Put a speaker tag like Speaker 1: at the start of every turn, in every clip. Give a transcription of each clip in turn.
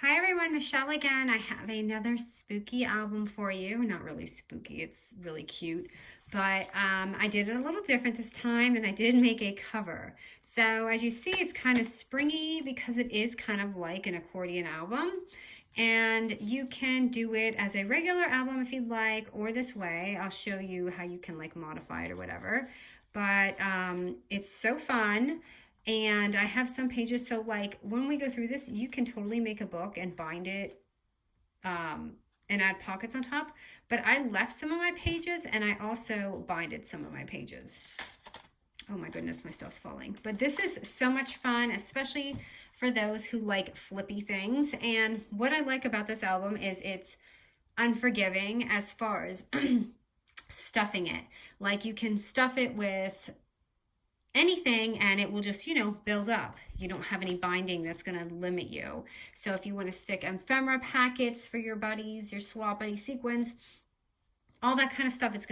Speaker 1: Hi everyone, Michelle again. I have another spooky album for you. Not really spooky, it's really cute. But I did it a little different this time and I did make a cover. So as you see, it's kind of springy because it is kind of like an accordion album. And you can do it as a regular album if you'd like, or this way. I'll show you how you can like modify it or whatever. But it's so fun. And I have some pages, so like when we go through this, you can totally make a book and bind it and add pockets on top. But I left some of my pages and I also binded some of my pages. Oh my goodness, my stuff's falling. But this is so much fun, especially for those who like flippy things. And what I like about this album is it's unforgiving as far as stuffing it. Like you can stuff it with anything and it will just, build up. You don't have any binding that's going to limit you. So if you want to stick ephemera packets for your buddies, your swap buddy sequins, all that kind of stuff, it's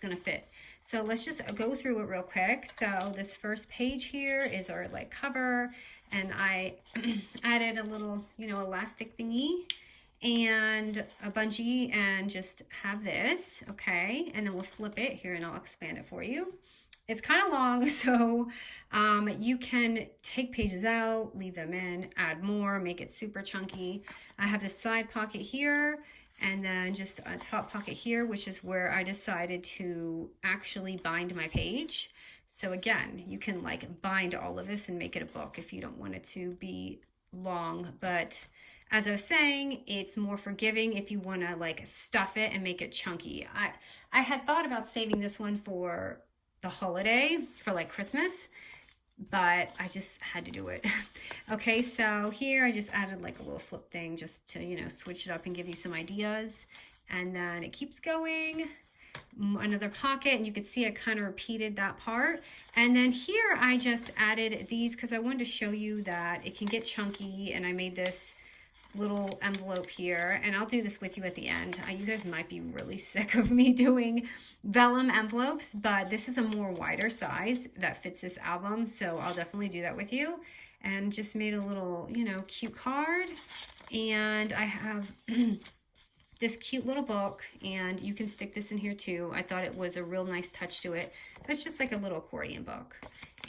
Speaker 1: gonna fit. So let's just go through it real quick. So this first page here is our like cover, and I added a little, elastic thingy and a bungee and just have this, okay? And then we'll flip it here and I'll expand it for you. It's kind of long, so you can take pages out, leave them in, add more, make it super chunky. I have this side pocket here, and then just a top pocket here, which is where I decided to actually bind my page. So again, you can like bind all of this and make it a book if you don't want it to be long. But as I was saying, it's more forgiving if you want to like stuff it and make it chunky. I had thought about saving this one for the holiday, for like Christmas, but I just had to do it. Okay, so here I just added like a little flip thing just to, switch it up and give you some ideas. And then it keeps going. Another pocket, and you can see I kind of repeated that part. And then here I just added these because I wanted to show you that it can get chunky, and I made this little envelope here, and I'll do this with you at the end. You guys might be really sick of me doing vellum envelopes, but this is a more wider size that fits this album, so I'll definitely do that with you. And just made a little, cute card, and I have this cute little book, and you can stick this in here too. I thought it was a real nice touch to it. It's just like a little accordion book,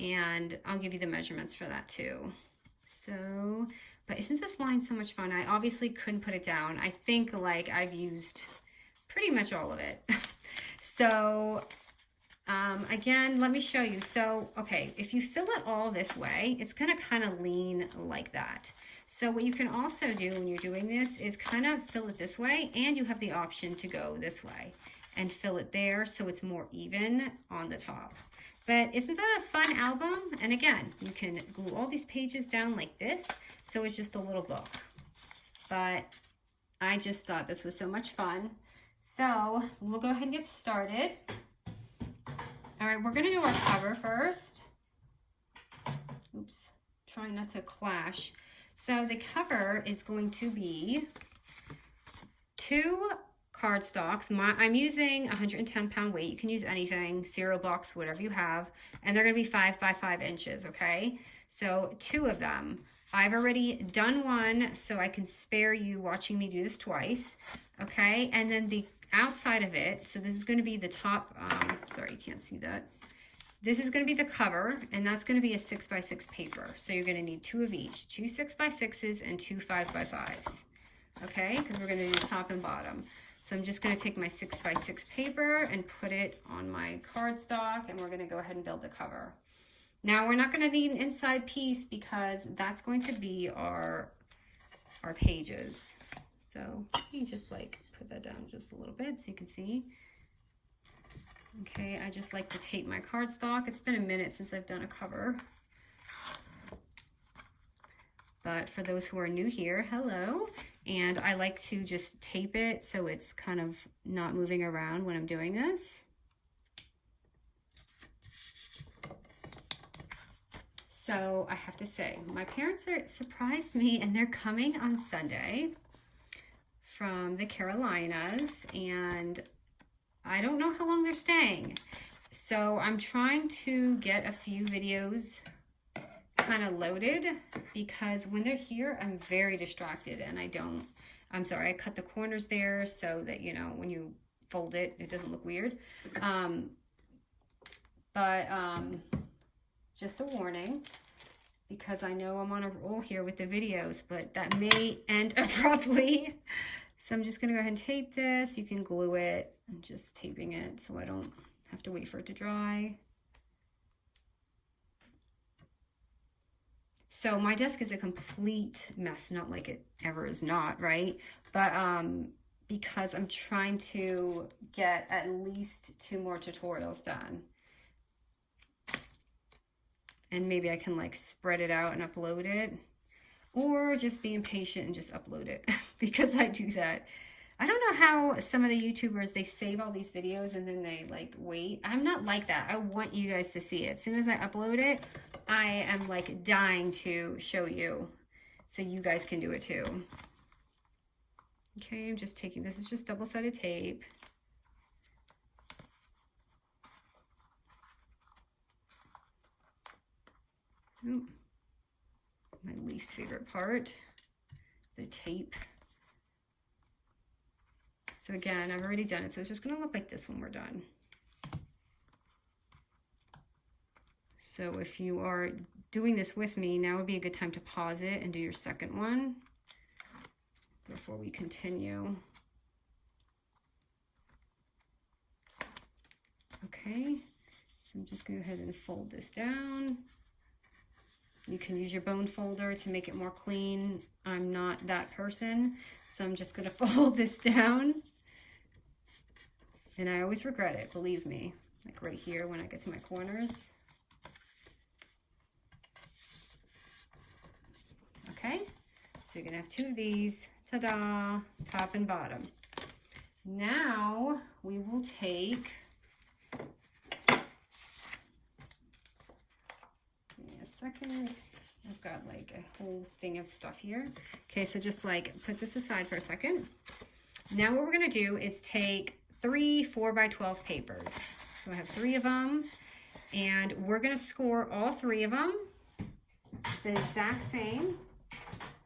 Speaker 1: and I'll give you the measurements for that too. So, but isn't this line so much fun? I obviously couldn't put it down. I think like I've used pretty much all of it. So again, let me show you. So, okay, if you fill it all this way, it's gonna kind of lean like that. So what you can also do when you're doing this is kind of fill it this way, and you have the option to go this way and fill it there so it's more even on the top. But isn't that a fun album? And again, you can glue all these pages down like this, so it's just a little book. But I just thought this was so much fun. So we'll go ahead and get started. All right, we're gonna do our cover first. Oops, trying not to clash. So the cover is going to be 2 cardstocks. I'm using 110-pound weight. You can use anything, cereal box, whatever you have. And they're going to be 5 by 5 inches, okay? So 2 of them. I've already done one, so I can spare you watching me do this twice, okay? And then the outside of it, so this is going to be the top, sorry, you can't see that. This is going to be the cover, and that's going to be a 6 by 6 paper. So you're going to need 2 of each, 2 6 by 6s and 2 5 by 5s, okay? Because we're going to do top and bottom. So I'm just going to take my 6 by 6 paper and put it on my cardstock, and we're going to go ahead and build the cover. Now we're not going to need an inside piece because that's going to be our pages. So let me just like put that down just a little bit so you can see. Okay, I just like to tape my cardstock. It's been a minute since I've done a cover. But for those who are new here, hello. And I like to just tape it so it's kind of not moving around when I'm doing this. So I have to say, my parents surprised me, and they're coming on Sunday from the Carolinas, and I don't know how long they're staying. So I'm trying to get a few videos kind of loaded because when they're here, I'm very distracted and I'm sorry, I cut the corners there so that, you know, when you fold it, it doesn't look weird. Just a warning, because I know I'm on a roll here with the videos, but that may end abruptly. So I'm just gonna go ahead and tape this. You can glue it. I'm just taping it so I don't have to wait for it to dry. So my desk is a complete mess, not like it ever is not, right? But because I'm trying to get at least 2 more tutorials done. And maybe I can like spread it out and upload it, or just be impatient and just upload it because I do that. I don't know how some of the YouTubers, they save all these videos and then they like wait. I'm not like that. I want you guys to see it. As soon as I upload it, I am like dying to show you so you guys can do it too. Okay, I'm just taking, this is just double-sided tape. Ooh, my least favorite part, the tape. So again, I've already done it, so it's just gonna look like this when we're done. So if you are doing this with me, now would be a good time to pause it and do your second one before we continue. Okay, so I'm just gonna go ahead and fold this down. You can use your bone folder to make it more clean. I'm not that person, so I'm just gonna fold this down. And I always regret it, believe me. Like right here when I get to my corners. Okay, so you're gonna have 2 of these, ta-da, top and bottom. Now we will take, give me a second. I've got like a whole thing of stuff here. Okay, so just like put this aside for a second. Now what we're gonna do is take 3 4x12 papers. So I have 3 of them, and we're gonna score all 3 of them the exact same.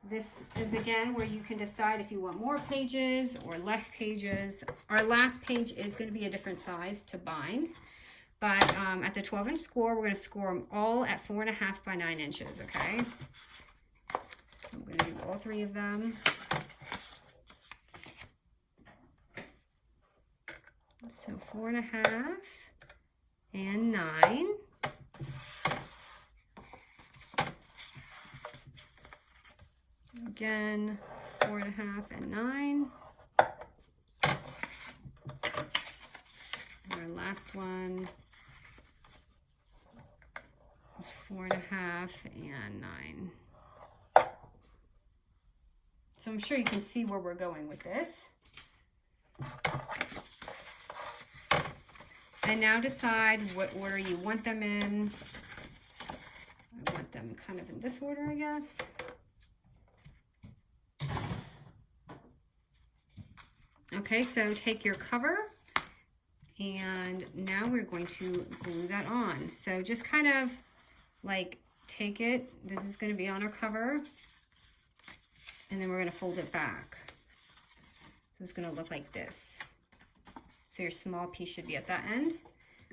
Speaker 1: This is again where you can decide if you want more pages or less pages. Our last page is going to be a different size to bind, but at the 12-inch score, we're going to score them all at 4.5 by 9 inches, okay? So I'm going to do all 3 of them. So 4.5 and 9. Again, 4.5 and 9. And our last one is 4.5 and 9. So I'm sure you can see where we're going with this. And now decide what order you want them in. I want them kind of in this order, I guess. Okay, so take your cover, and now we're going to glue that on. So just kind of like take it, this is going to be on our cover, and then we're going to fold it back. So it's going to look like this. So your small piece should be at that end.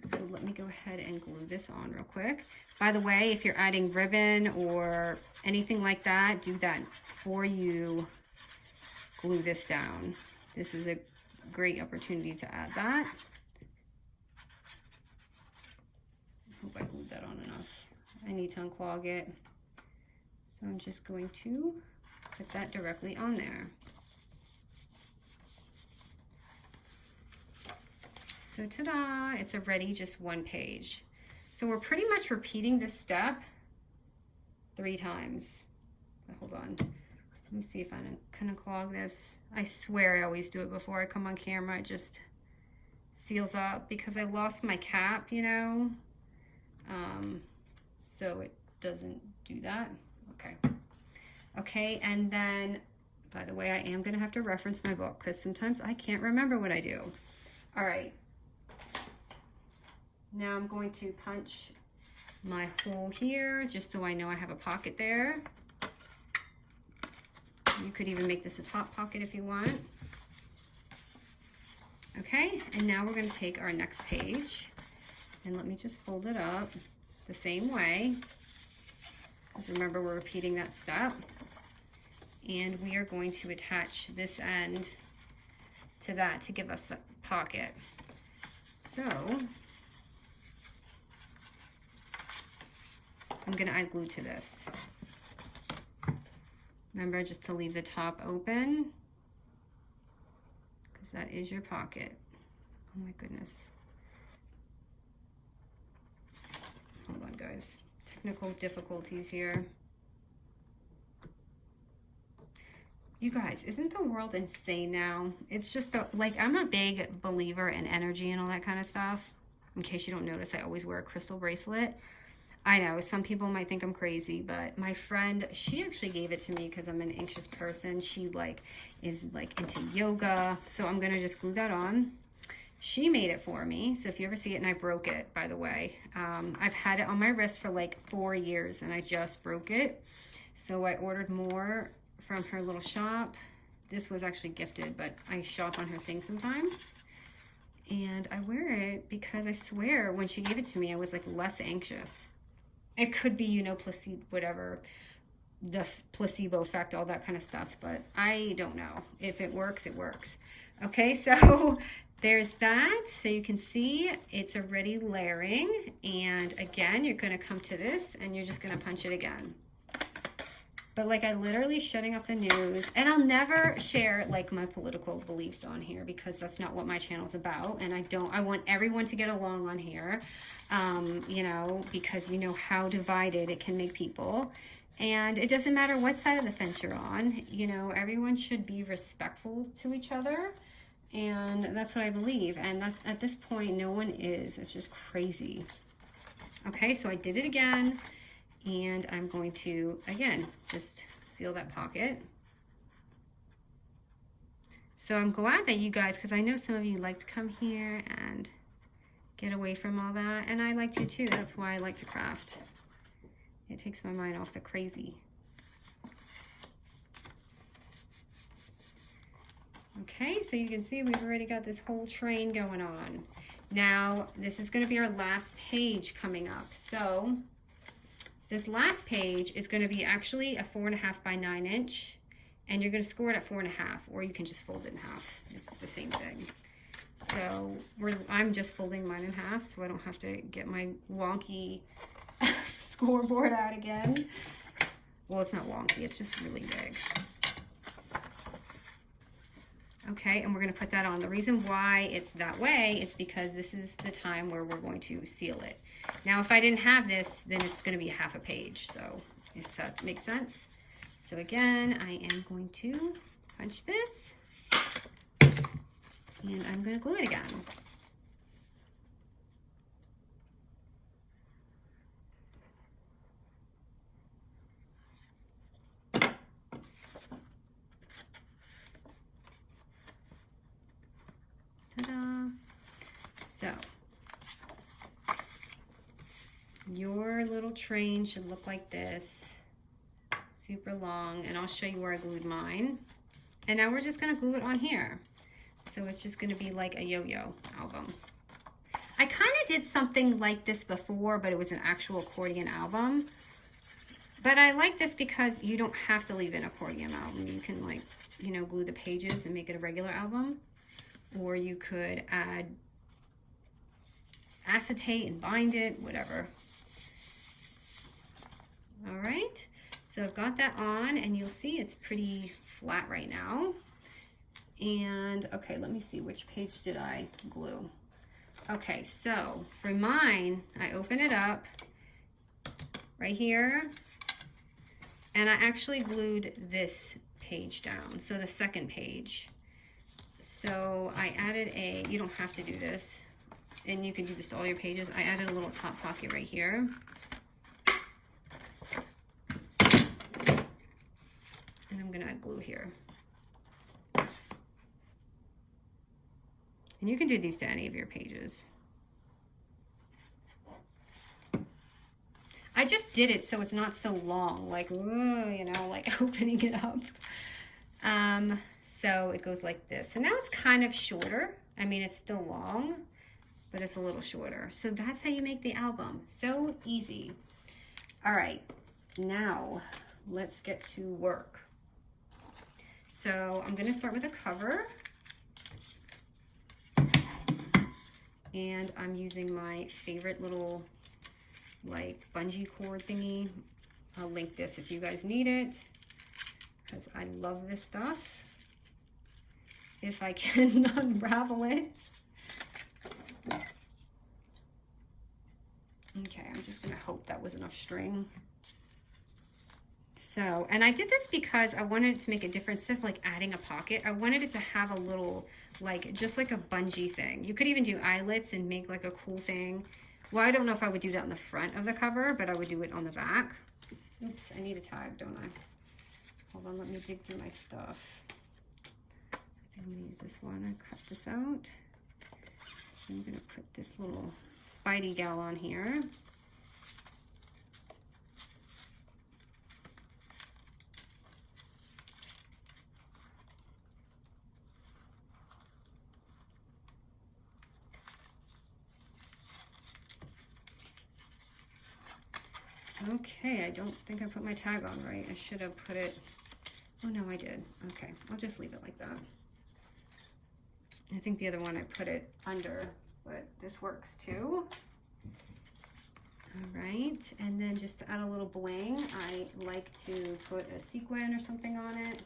Speaker 1: So let me go ahead and glue this on real quick. By the way, if you're adding ribbon or anything like that, do that before you glue this down. This is a great opportunity to add that. I hope I glued that on enough. I need to unclog it. So I'm just going to put that directly on there. So ta-da, it's already just 1 page. So we're pretty much repeating this step 3 times. Hold on. Let me see if I can unclog this. I swear I always do it before I come on camera. It just seals up because I lost my cap, you know. So it doesn't do that. Okay. Okay, and then, by the way, I am going to have to reference my book because sometimes I can't remember what I do. All right. Now I'm going to punch my hole here just so I know I have a pocket there. You could even make this a top pocket if you want. Okay, and now we're going to take our next page, and let me just fold it up the same way, because remember we're repeating that step. And we are going to attach this end to that to give us the pocket. So I'm going to add glue to this. Remember just to leave the top open, because that is your pocket. Oh my goodness. Hold on, guys. Technical difficulties here. You guys, isn't the world insane now? It's just like, I'm a big believer in energy and all that kind of stuff. In case you don't notice, I always wear a crystal bracelet. I know some people might think I'm crazy, but my friend, she actually gave it to me because I'm an anxious person. She is into yoga. So I'm going to just glue that on. She made it for me. So if you ever see it, and I broke it, by the way, I've had it on my wrist for like 4 years and I just broke it. So I ordered more from her little shop. This was actually gifted, but I shop on her thing sometimes. And I wear it because I swear when she gave it to me, I was like less anxious. It could be, you know, placebo, whatever, the placebo effect, all that kind of stuff, but I don't know. If it works, it works. Okay, so there's that. So you can see it's already layering. And again, you're gonna come to this and you're just gonna punch it again. But like, I literally shutting off the news, and I'll never share like my political beliefs on here because that's not what my channel's about. And I want everyone to get along on here, you know, because you know how divided it can make people. And it doesn't matter what side of the fence you're on, you know, everyone should be respectful to each other. And that's what I believe. And that, at this point, no one is. It's just crazy. Okay, so I did it again. And I'm going to, again, just seal that pocket. So I'm glad that you guys, because I know some of you like to come here and get away from all that. And I like to too. That's why I like to craft. It takes my mind off the crazy. Okay, so you can see we've already got this whole train going on. Now, this is going to be our last page coming up. So this last page is going to be actually a 4.5 by 9 inch, and you're going to score it at 4.5, or you can just fold it in half. It's the same thing. So I'm just folding mine in half, so I don't have to get my wonky scoreboard out again. Well, it's not wonky, it's just really big. Okay, and we're going to put that on. The reason why it's that way is because this is the time where we're going to seal it. Now, if I didn't have this, then it's going to be half a page. So if that makes sense. So again, I am going to punch this, and I'm going to glue it again. Ta-da! So your little train should look like this, super long, and I'll show you where I glued mine. And now we're just going to glue it on here. So it's just going to be like a yo-yo album. I kind of did something like this before, but it was an actual accordion album. But I like this because you don't have to leave an accordion album. You can, like, you know, glue the pages and make it a regular album. Or you could add acetate and bind it, whatever. All right, so I've got that on, and you'll see it's pretty flat right now. And okay, let me see, which page did I glue? Okay, so for mine, I open it up right here, and I actually glued this page down, so the second page. So I added you don't have to do this, and you can do this to all your pages. I added a little top pocket right here. And I'm gonna add glue here. And you can do these to any of your pages. I just did it so it's not so long, like, ooh, you know, like opening it up. So it goes like this. So now it's kind of shorter. I mean, it's still long, but it's a little shorter. So that's how you make the album. So easy. All right, now let's get to work. So I'm gonna start with a cover. And I'm using my favorite little like bungee cord thingy. I'll link this if you guys need it, because I love this stuff. If I can unravel it. Okay, I'm just gonna hope that was enough string. So, and I did this because I wanted it to make a difference instead of like adding a pocket. I wanted it to have a little, like, just like a bungee thing. You could even do eyelets and make like a cool thing. Well, I don't know if I would do that on the front of the cover, but I would do it on the back. Oops, I need a tag, don't I? Hold on, let me dig through my stuff. I think I'm gonna use this one and cut this out. So I'm gonna put this little Spidey gal on here. Okay, I don't think I put my tag on right. I should have put it, oh no, I did. Okay, I'll just leave it like that. I think the other one I put it under, but this works too. All right, and then just to add a little bling, I like to put a sequin or something on it.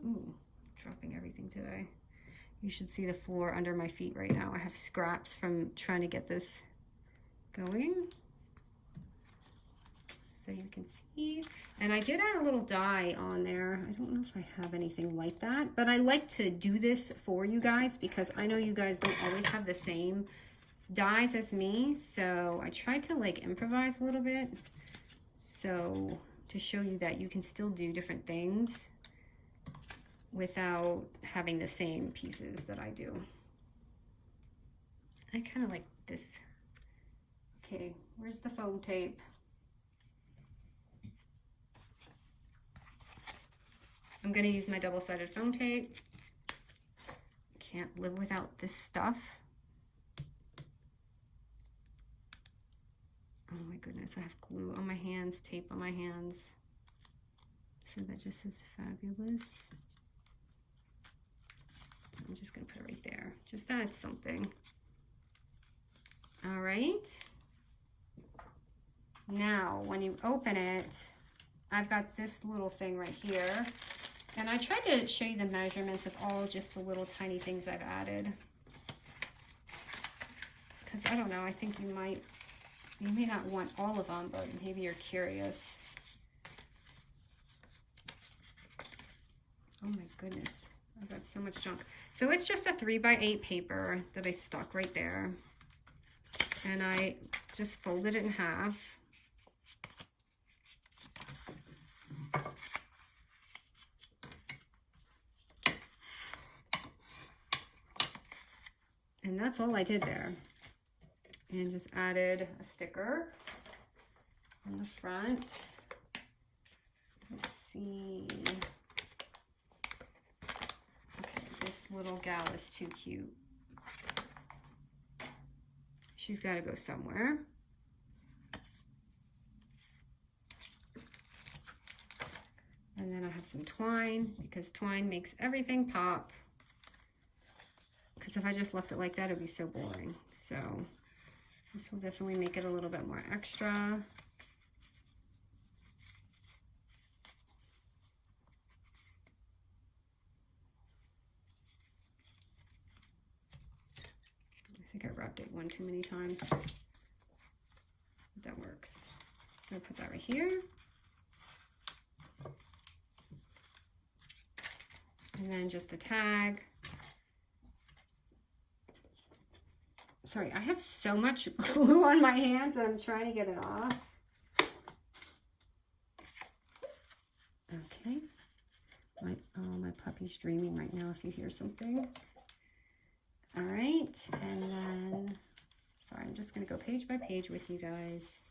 Speaker 1: Ooh, dropping everything today. You should see the floor under my feet right now. I have scraps from trying to get this going. So you can see, and I did add a little dye on there. I don't know if I have anything like that, but I like to do this for you guys because I know you guys don't always have the same dyes as me. So I tried to like improvise a little bit. So to show you that you can still do different things without having the same pieces that I do. I kind of like this. Okay, where's the foam tape? I'm going to use my double-sided foam tape. Can't live without this stuff. Oh my goodness, I have glue on my hands, tape on my hands. So that just is fabulous. So I'm just going to put it right there. Just add something. All right. Now, when you open it, I've got this little thing right here. And I tried to show you the measurements of all just the little tiny things I've added. Because I don't know, I think you may not want all of them, but maybe you're curious. Oh my goodness, I've got so much junk. So it's just a 3x8 paper that I stuck right there. And I just folded it in half. And that's all I did there. And just added a sticker on the front. Let's see. Okay, this little gal is too cute. She's got to go somewhere. And then I have some twine, because twine makes everything pop. Because if I just left it like that, it would be so boring. So this will definitely make it a little bit more extra. I think I wrapped it one too many times. But that works. So I put that right here. And then just a tag. Sorry, I have so much glue on my hands and I'm trying to get it off. Okay. My puppy's dreaming right now if you hear something. All right, and then, sorry, I'm just gonna go page by page with you guys.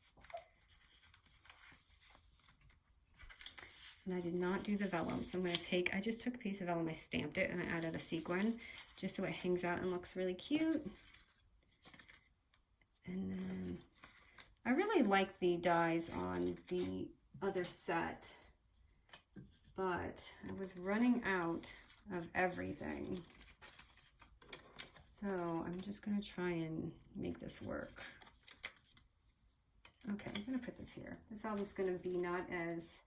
Speaker 1: And I did not do the vellum, so I'm gonna take, I just took a piece of vellum, I stamped it, and I added a sequin, just so it hangs out and looks really cute. And then, I really like the dies on the other set, but I was running out of everything. So I'm just gonna try and make this work. Okay, I'm gonna put this here. This album's gonna be not as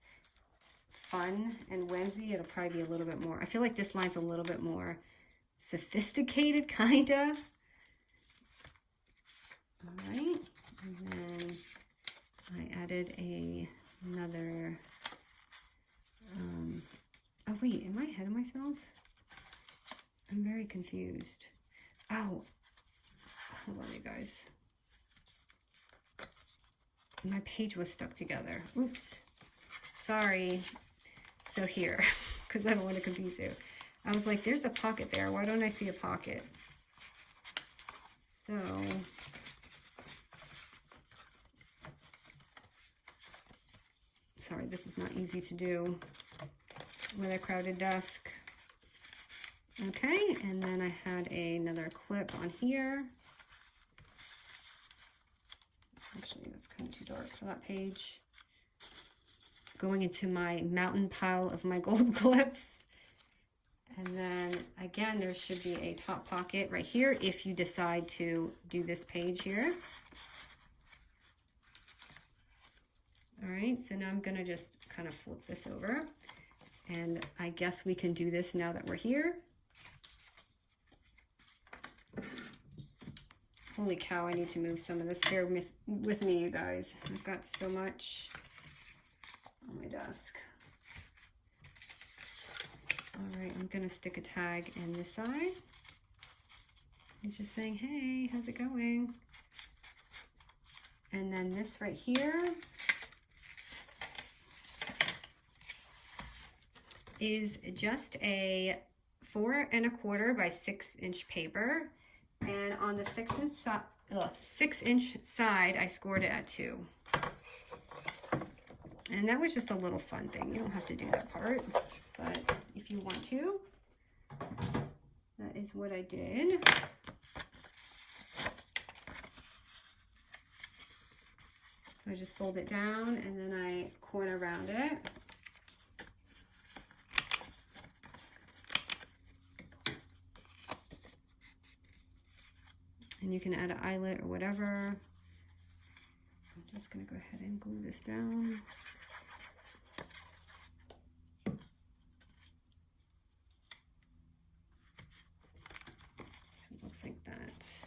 Speaker 1: fun and whimsy. It'll probably be a little bit more, I feel like this line's a little bit more sophisticated, kinda. All right, and then I added another, oh wait, am I ahead of myself? I'm very confused. Oh, hold on you guys. My page was stuck together. Oops, sorry. So here, because I don't want to confuse you. I was like, there's a pocket there. Why don't I see a pocket? So, sorry, this is not easy to do with a crowded desk. Okay, and then I had another clip on here. Actually, that's kind of too dark for that page. Going into my mountain pile of my gold clips. And then again, there should be a top pocket right here if you decide to do this page here. All right, so now I'm gonna just kind of flip this over. And I guess we can do this now that we're here. Holy cow, I need to move some of this. Bear with me, you guys. I've got so much on my desk. All right, I'm gonna stick a tag in this side. He's just saying, hey, how's it going? And then this right here is just a 4 1/4 by 6 inch paper. And on the 6 inch side, I scored it at 2. And that was just a little fun thing. You don't have to do that part, but if you want to, that is what I did. So I just fold it down and then I corner around it. And you can add an eyelet or whatever. I'm just gonna go ahead and glue this down. So it looks like that.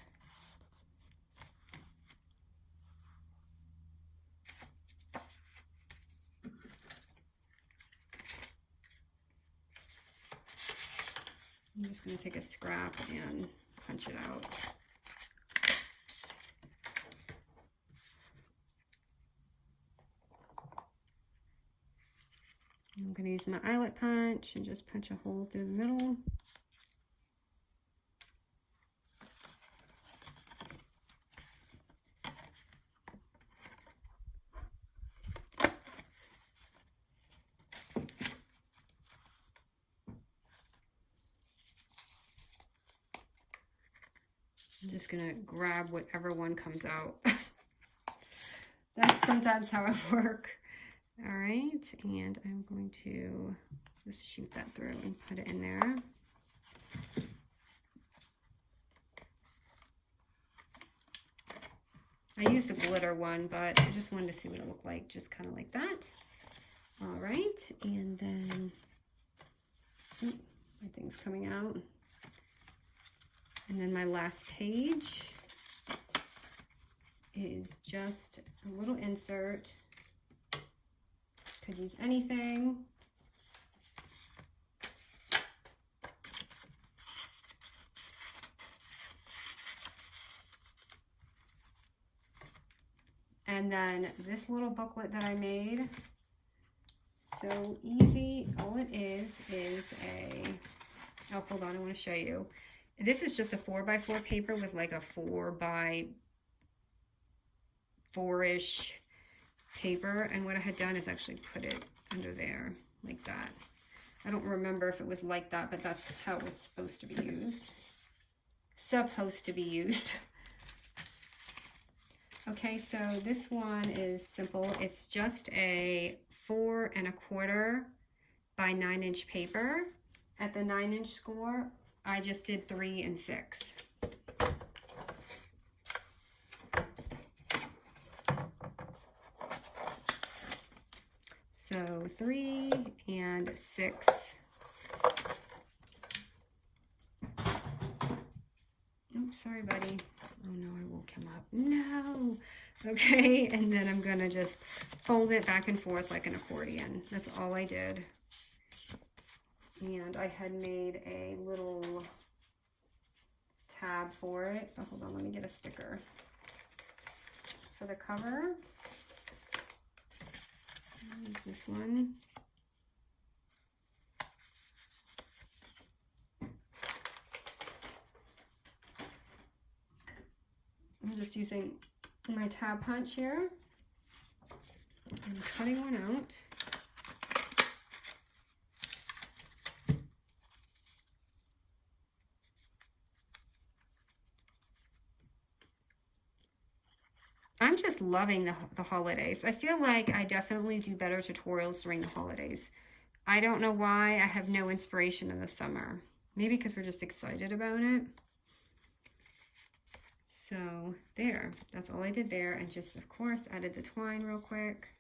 Speaker 1: I'm just gonna take a scrap and punch it out. I'm going to use my eyelet punch and just punch a hole through the middle. I'm just going to grab whatever one comes out. That's sometimes how I work. All right, and I'm going to just shoot that through and put it in there. I used a glitter one, but I just wanted to see what it looked like, just kind of like that. All right, and then, my thing's coming out. And then my last page is just a little insert. Could use anything. And then this little booklet that I made, so easy. All it is a, oh, hold on, I want to show you. This is just a 4x4 paper with like a 4x4-ish paper. And what I had done is actually put it under there like that. I don't remember if it was like that, but that's how it was supposed to be used. Supposed to be used. Okay, so this one is simple. It's just a 4 1/4 by 9-inch paper. At the 9-inch score, I just did 3 6. So 3 6. Oops, sorry, buddy. Oh no, I woke him up. No. Okay, and then I'm gonna just fold it back and forth like an accordion. That's all I did. And I had made a little tab for it. Oh, hold on, let me get a sticker for the cover. Use this one. I'm just using my tab punch here. I'm cutting one out. I'm just loving the holidays. I feel like I definitely do better tutorials during the holidays. I don't know why. I have no inspiration in the summer. Maybe because we're just excited about it. So there, that's all I did there. And just, of course, added the twine real quick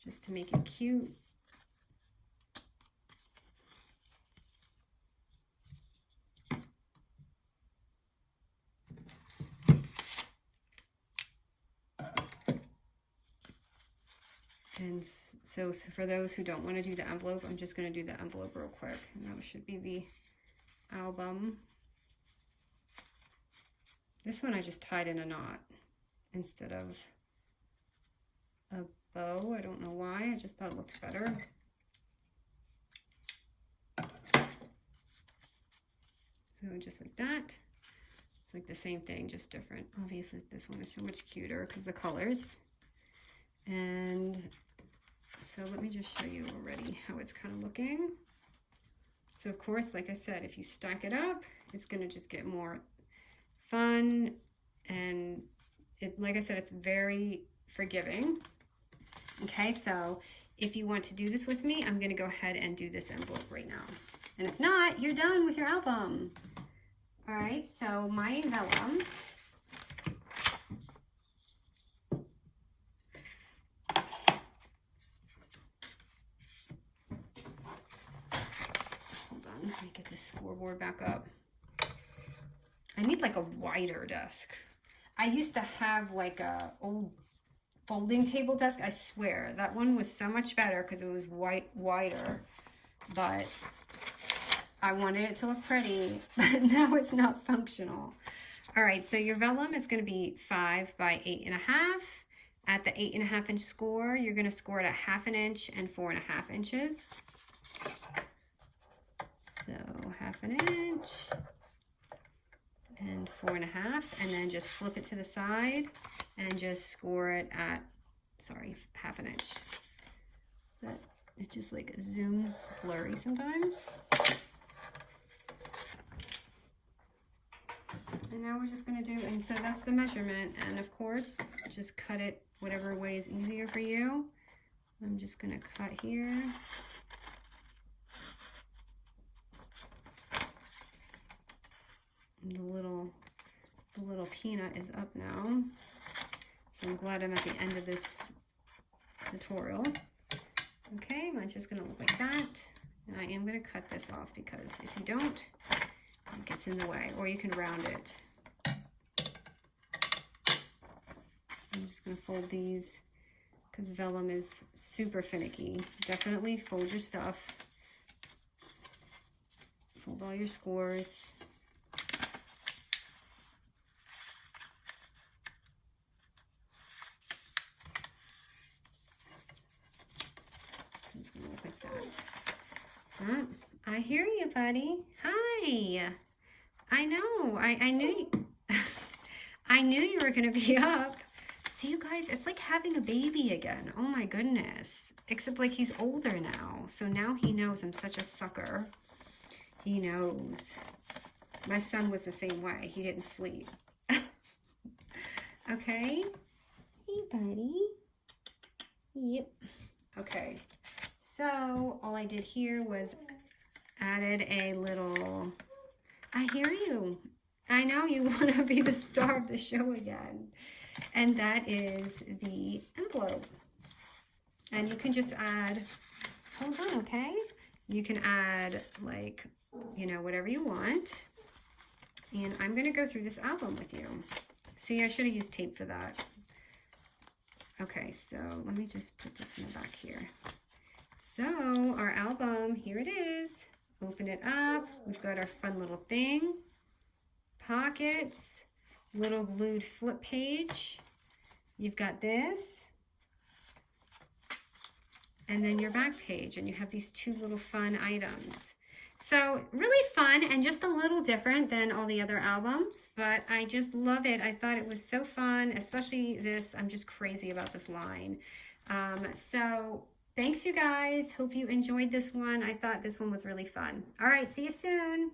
Speaker 1: just to make it cute. And so for those who don't want to do the envelope, I'm just going to do the envelope real quick. And that should be the album. This one I just tied in a knot instead of a bow. I don't know why. I just thought it looked better. So just like that. It's like the same thing, just different. Obviously, this one is so much cuter because the colors. And so let me just show you already how it's kind of looking. So of course, like I said, if you stack it up, it's going to just get more fun. And it, like I said, it's very forgiving. Okay, so if you want to do this with me, I'm going to go ahead and do this envelope right now. And if not, you're done with your album. All right, so my vellum. Let me get this scoreboard back up. I need like a wider desk. I used to have like a old folding table desk. I swear that one was so much better because it was wider, but I wanted it to look pretty, but now it's not functional. All right, so your vellum is going to be 5 by 8 1/2. At the 8 1/2 inch score, you're going to score it at 1/2 inch and 4 1/2 inches. So 1/2 inch and 4 1/2, and then just flip it to the side and just score it at, sorry, 1/2 inch. But it just like zooms blurry sometimes. And now we're just going to do, and so that's the measurement, and of course just cut it whatever way is easier for you. I'm just going to cut here. The little peanut is up now, so I'm glad I'm at the end of this tutorial. Okay, mine's just gonna look like that, and I am gonna cut this off because if you don't, it gets in the way, or you can round it. I'm just gonna fold these because vellum is super finicky. Definitely fold your stuff, fold all your scores. just gonna look like that. Oh, I hear you, buddy. Hi. I know. I knew I knew you were gonna be up. See, you guys, it's like having a baby again. Oh my goodness. Except like he's older now. So now he knows I'm such a sucker. He knows. My son was the same way. He didn't sleep. Okay. Hey, buddy. Yep. Okay. So all I did here was added a little... I hear you. I know you want to be the star of the show again. And that is the envelope. And you can just add... Hold on, okay? You can add, like, you know, whatever you want. And I'm going to go through this album with you. See, I should have used tape for that. Okay, so let me just put this in the back here. So our album, here it is. Open it up. We've got our fun little thing. Pockets. Little glued flip page. You've got this. And then your back page. And you have these two little fun items. So really fun and just a little different than all the other albums, but I just love it. I thought it was so fun, especially this. I'm just crazy about this line. So thanks, you guys. Hope you enjoyed this one. I thought this one was really fun. All right, see you soon.